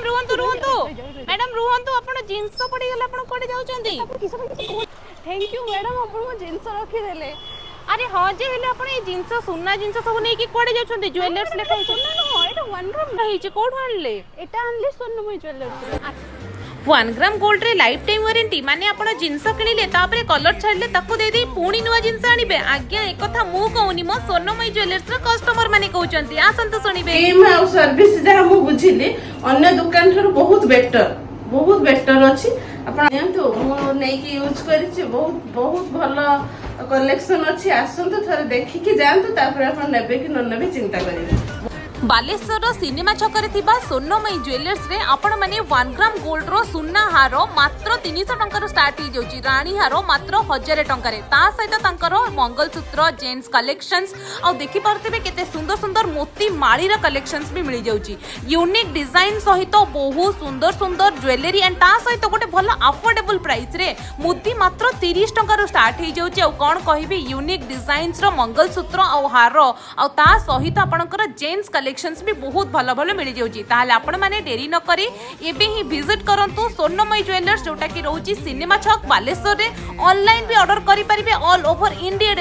Madam रुहंतु रुहंतु madam रुहंतु आपण जिंस पड़ी गेला आपण कोडे जाउचंदी थैंक यू मैडम आपण मो जिंस रखी देले अरे हाँ जे हेले आपण ए जिंस सुन्ना जिंस सब नै कि कोडे जाउचंदी ज्वेलर्स लेखा है सुन्ना न एटा 1 ग्राम है जे कोड आणले एटा आणले सोनमय ज्वेलर्स 1 ग्राम गोल्ड रे लाइफ टाइम वारंटी माने आपण जिंस किनिले तापरे कलर छाडले ताकू दे दे पुणी नुवा जिंस आनिबे आज्ञा एक कथा मु कहूनी मो सोनमय ज्वेलर्स रो कस्टमर माने कहउचंती आसंत सुनिबे टीम आ सर्विस जहा मु बुझिली अन्य दुकान थार बहुत बेटर अछि आपण जानतो मु नै कि यूज करिछि बहुत बहुत भलो कलेक्शन अछि आसंत थरे देखि कि जानतो तापर आपण नेबे कि न नेबे चिंता करिवे बालेश्वर सिनेमा छकरे थिबा सोनमयी ज्वेलर्स रे आपण माने 1 ग्राम गोल्ड रो सुन्ना हार मात्र 300 टंका स्टार्ट हो जाउची रानी हार मात्र 1000 टंका रे ता सहित तांकर मंगलसूत्र जेंट्स कलेक्शंस आ देखि परथिबे केते सुंदर सुंदर मोती माळी रा कलेक्शंस भी मिली जाउची यूनिक डिजाइन सहित बहुत सुंदर सुंदर ज्वेलरी एंड ता सहित गोटे भलो अफोर्डेबल प्राइस रे मोती मात्र 30 टंका रो स्टार्ट हो जाउची आ कोन कहिबे यूनिक डिजाइन्स रो मंगलसूत्र आ हार आ ता सहित आपनकर जेंट्स कलेक्शंस भी बहुत भलो भलो मिल जाउची ताले आपण माने देरी न करी एबे ही विजिट करंतु सोनमयी ज्वेलर्स जोटा कि रहउची सिनेमा छक बालेश्वर रे ऑनलाइन भी ऑर्डर करि परिबे ऑल ओवर इंडिया।